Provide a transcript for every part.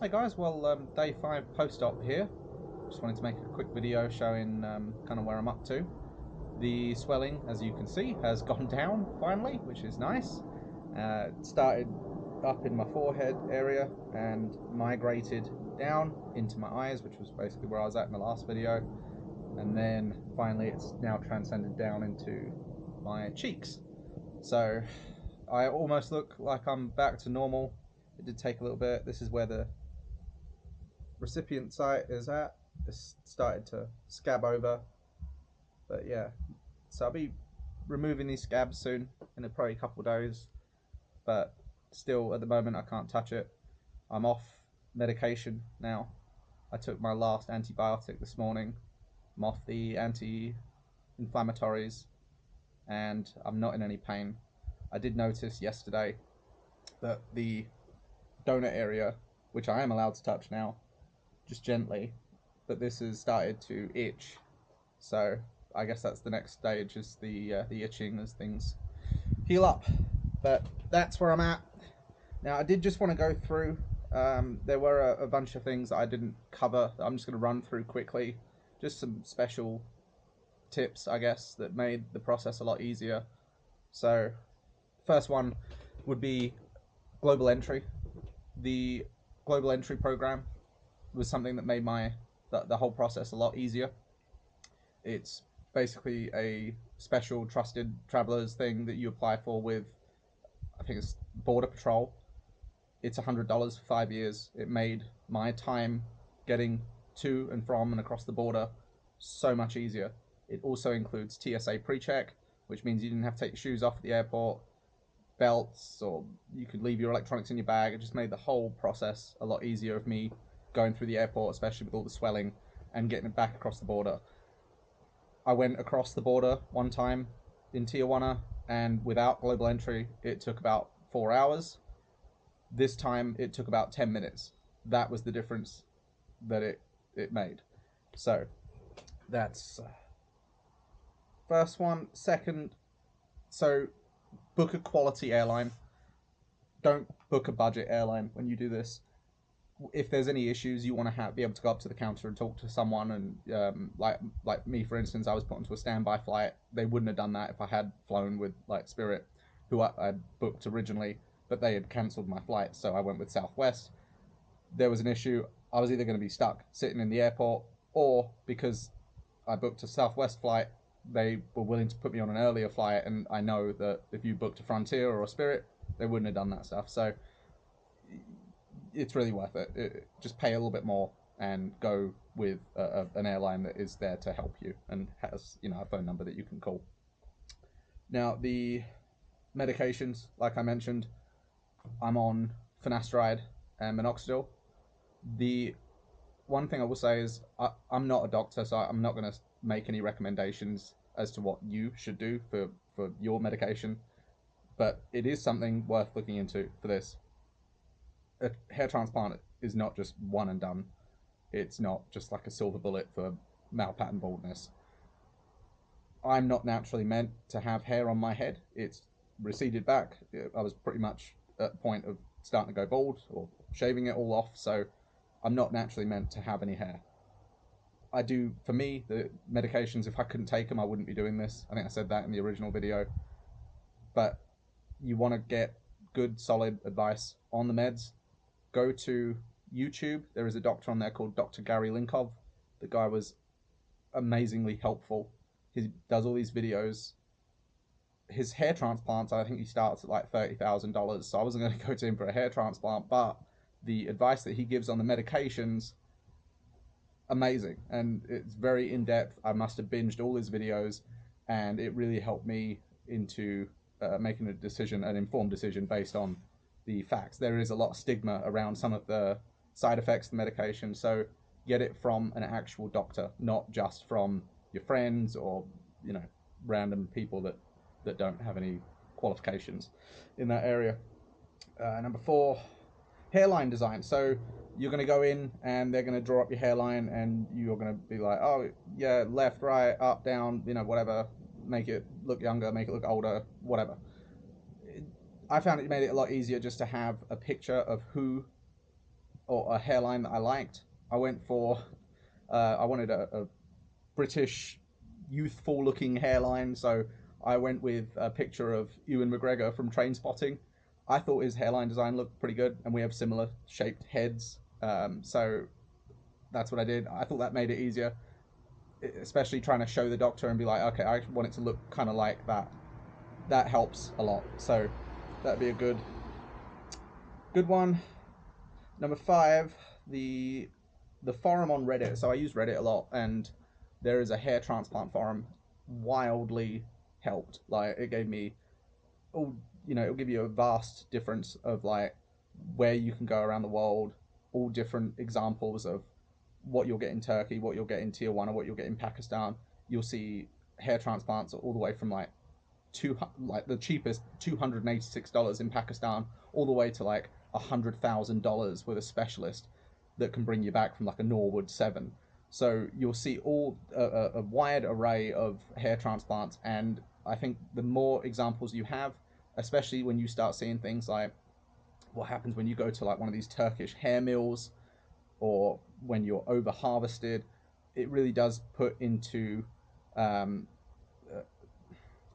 Hi guys, well day 5 post-op here. Just wanted to make a quick video showing kind of where I'm up to. The swelling, as you can see, has gone down finally, which is nice. It started up in my forehead area and migrated down into my eyes, which was basically where I was at in the last video. And then finally it's now transcended down into my cheeks. So I almost look like I'm back to normal. It did take a little bit. This is where the recipient site is at. It's started to scab over, but yeah, so I'll be removing these scabs soon in probably a couple of days, but still at the moment I can't touch it. I'm off medication now. I took my last antibiotic this morning. I'm off the anti-inflammatories and I'm not in any pain. I did notice yesterday that the donor area, which I am allowed to touch now, just gently, but this has started to itch. So I guess that's the next stage, is the itching as things heal up. But that's where I'm at. Now I did just want to go through, there were a bunch of things that I didn't cover that I'm just going to run through quickly. Just some special tips, I guess, that made the process a lot easier. So first one would be global entry. The global entry program was something that made the whole process a lot easier. It's basically a special trusted travelers thing that you apply for with, I think it's Border Patrol. It's $100 for 5 years. It made my time getting to and from and across the border so much easier. It also includes TSA pre-check, which means you didn't have to take your shoes off at the airport, belts, or you could leave your electronics in your bag. It just made the whole process a lot easier of me going through the airport, especially with all the swelling, and getting it back across the border. I went across the border one time in Tijuana, and without global entry it took about 4 hours. This time it took about 10 minutes. That was the difference that it made. So that's first one. Second, so book a quality airline. Don't book a budget airline when you do this. If there's any issues, you want to be able to go up to the counter and talk to someone. And like me, for instance, I was put onto a standby flight. They wouldn't have done that if I had flown with like Spirit, who I booked originally, but they had cancelled my flight, so I went with Southwest. There was an issue. I was either going to be stuck sitting in the airport, or because I booked a Southwest flight, they were willing to put me on an earlier flight, and I know that if you booked a Frontier or a Spirit, they wouldn't have done that stuff. So it's really worth it. Just pay a little bit more and go with an airline that is there to help you and has, you know, a phone number that you can call. Now the medications, like I mentioned, I'm on finasteride and minoxidil. The one thing I will say is I'm not a doctor, so I'm not going to make any recommendations as to what you should do for your medication, but it is something worth looking into for this. A hair transplant is not just one and done. It's not just like a silver bullet for male-pattern baldness. I'm not naturally meant to have hair on my head. It's receded back. I was pretty much at the point of starting to go bald or shaving it all off, so I'm not naturally meant to have any hair. I do, for me, the medications, if I couldn't take them, I wouldn't be doing this. I think I said that in the original video. But you want to get good, solid advice on the meds. Go to YouTube. There is a doctor on there called Dr. Gary Linkov. The guy was amazingly helpful. He does all these videos. His hair transplants, I think he starts at like $30,000. So I wasn't going to go to him for a hair transplant, but the advice that he gives on the medications, amazing. And it's very in-depth. I must have binged all his videos, and it really helped me into making a decision, an informed decision based on the facts. There is a lot of stigma around some of the side effects of the medication, so get it from an actual doctor, not just from your friends or, you know, random people that don't have any qualifications in that area. Number 4, hairline design. So you're going to go in and they're going to draw up your hairline, and you're going to be like, oh yeah, left, right, up, down, you know, whatever, make it look younger, make it look older, whatever. I found it made it a lot easier just to have a picture of or a hairline that I liked, I went for, I wanted a British youthful looking hairline, so I went with a picture of Ewan McGregor from Trainspotting. I thought his hairline design looked pretty good, and we have similar shaped heads, so that's what I did. I thought that made it easier, especially trying to show the doctor and be like, okay, I want it to look kind of like that. That helps a lot, so that'd be a good one. Number 5, the forum on Reddit. So I use Reddit a lot, and there is a hair transplant forum. Wildly helped. Like, it gave me all, it'll give you a vast difference of like where you can go around the world, all different examples of what you'll get in Turkey, what you'll get in Tijuana, what you'll get in Pakistan. You'll see hair transplants all the way from like the cheapest $286 in Pakistan, all the way to like $100,000 with a specialist that can bring you back from like a Norwood 7. So you'll see all a wide array of hair transplants, and I think the more examples you have, especially when you start seeing things like what happens when you go to like one of these Turkish hair mills, or when you're over harvested, it really does put into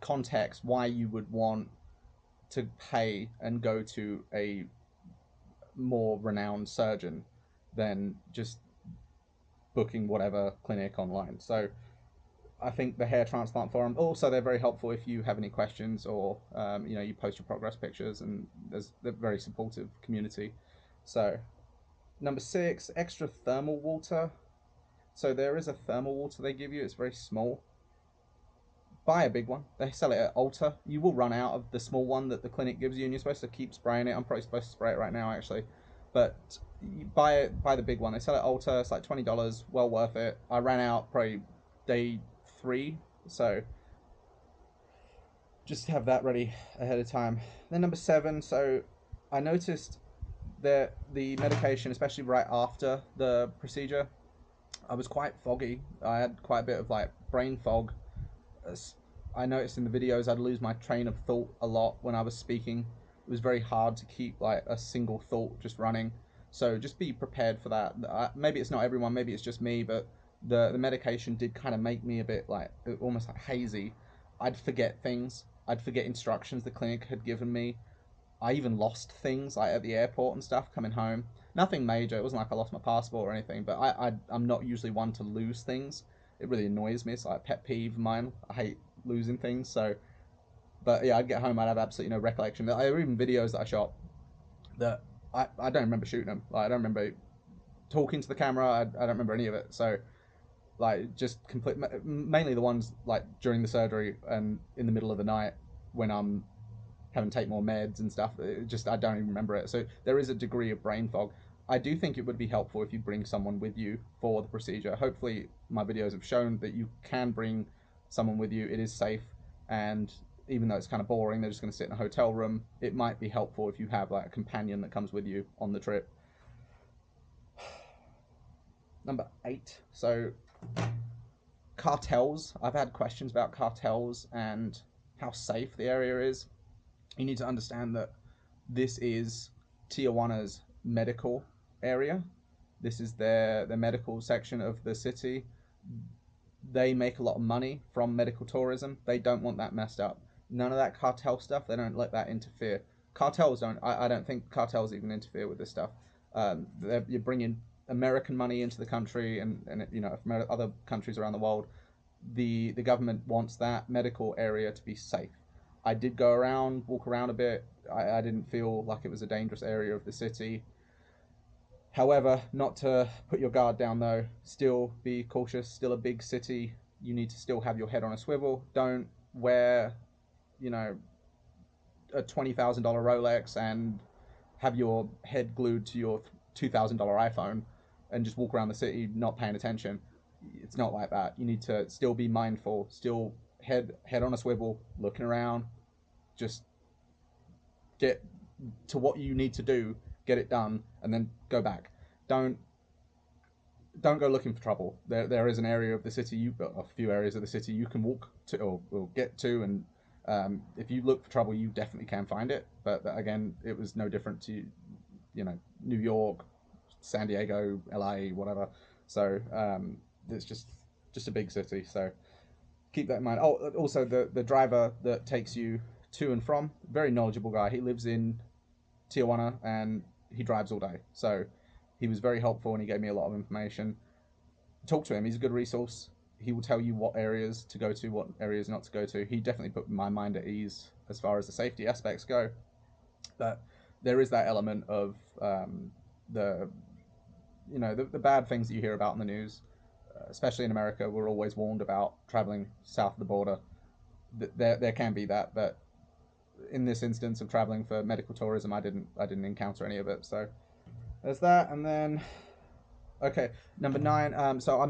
context why you would want to pay and go to a more renowned surgeon than just booking whatever clinic online. So I think the hair transplant forum, also they're very helpful if you have any questions, or you post your progress pictures, and they're very supportive community. So number 6, extra thermal water. So there is a thermal water they give you. It's very small. Buy a big one. They sell it at Ulta. You will run out of the small one that the clinic gives you, and you're supposed to keep spraying it. I'm probably supposed to spray it right now, actually. But you buy the big one. They sell it at Ulta. It's like $20. Well worth it. I ran out probably day 3, so just have that ready ahead of time. Then number 7. So I noticed that the medication, especially right after the procedure, I was quite foggy. I had quite a bit of like brain fog. I noticed in the videos I'd lose my train of thought a lot when I was speaking. It was very hard to keep like a single thought just running. So just be prepared for that. Maybe it's not everyone, maybe it's just me, but the medication did kind of make me a bit like almost like hazy. I'd forget things. I'd forget instructions the clinic had given me. I even lost things like at the airport and stuff coming home. Nothing major. It wasn't like I lost my passport or anything, but I'm not usually one to lose things. It really annoys me. It's like a pet peeve of mine. I hate losing things. So, but yeah, I'd get home, I'd have absolutely no recollection. There are even videos that I shot that I don't remember shooting them. Like, I don't remember talking to the camera. I don't remember any of it. So, like, just complete. Mainly the ones like during the surgery and in the middle of the night when I'm having to take more meds and stuff. I don't even remember it. So there is a degree of brain fog. I do think it would be helpful if you bring someone with you for the procedure. Hopefully my videos have shown that you can bring someone with you. It is safe, and even though it's kind of boring, they're just going to sit in a hotel room. It might be helpful if you have like a companion that comes with you on the trip. Number 8. So cartels. I've had questions about cartels and how safe the area is. You need to understand that this is Tijuana's medical area. This is their medical section of the city. They make a lot of money from medical tourism. They don't want that messed up. None of that cartel stuff, they don't let that interfere. Cartels don't, I don't think cartels even interfere with this stuff. You're bringing American money into the country, and from other countries around the world. The government wants that medical area to be safe. I did walk around a bit. I didn't feel like it was a dangerous area of the city. However, not to put your guard down though, still be cautious, still a big city. You need to still have your head on a swivel. Don't wear, a $20,000 Rolex and have your head glued to your $2,000 iPhone and just walk around the city not paying attention. It's not like that. You need to still be mindful, still head on a swivel, looking around, just get to what you need to do, get it done, and then go back. Don't go looking for trouble. There is an area of the city, a few areas of the city you can walk to or get to, and if you look for trouble, you definitely can find it. But again, it was no different to New York, San Diego, LA, whatever. So it's just a big city. So keep that in mind. Oh, also the driver that takes you to and from, very knowledgeable guy. He lives in Tijuana and he drives all day. So he was very helpful and he gave me a lot of information. Talk to him. He's a good resource. He will tell you what areas to go to, what areas not to go to. He definitely put my mind at ease as far as the safety aspects go. But there is that element of the the bad things that you hear about in the news, especially in America. We're always warned about traveling south of the border. There can be that, but in this instance of traveling for medical tourism, I didn't encounter any of it. So there's that. And then okay, number 9. So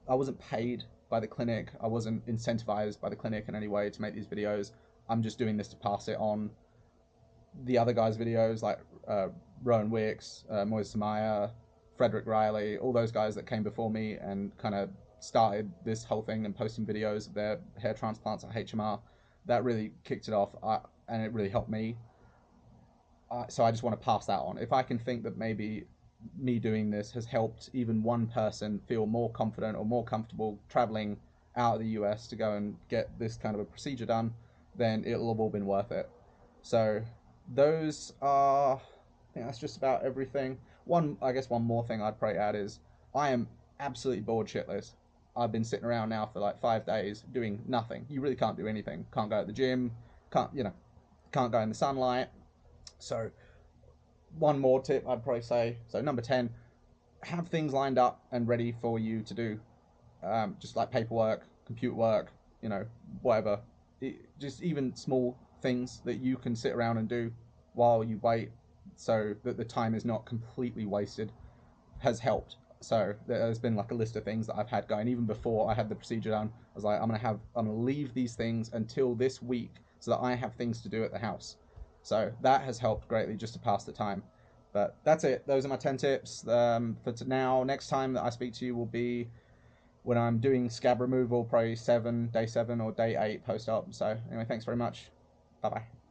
I wasn't paid by the clinic. I wasn't incentivized by the clinic in any way to make these videos. I'm just doing this to pass it on. The other guys' videos, like Rowan Wicks, Moise Samaya, Frederick Riley, all those guys that came before me and kind of started this whole thing and posting videos of their hair transplants at HMR, that really kicked it off, and it really helped me. So I just want to pass that on. If I can think that maybe me doing this has helped even one person feel more confident or more comfortable traveling out of the US to go and get this kind of a procedure done, then it'll have all been worth it. So those are, I think that's just about everything. I guess one more thing I'd probably add is I am absolutely bored shitless. I've been sitting around now for like 5 days doing nothing. You really can't do anything. Can't go to the gym. Can't go in the sunlight. So one more tip I'd probably say. So number 10, have things lined up and ready for you to do. Just like paperwork, computer work, whatever. Just even small things that you can sit around and do while you wait, so that the time is not completely wasted, has helped. So there's been like a list of things that I've had going even before I had the procedure done. I was like, I'm gonna leave these things until this week so that I have things to do at the house. So that has helped greatly just to pass the time. But that's it. Those are my 10 tips for now. Next time that I speak to you will be when I'm doing scab removal, probably day 7 or day 8 post-op. So anyway, thanks very much. Bye-bye.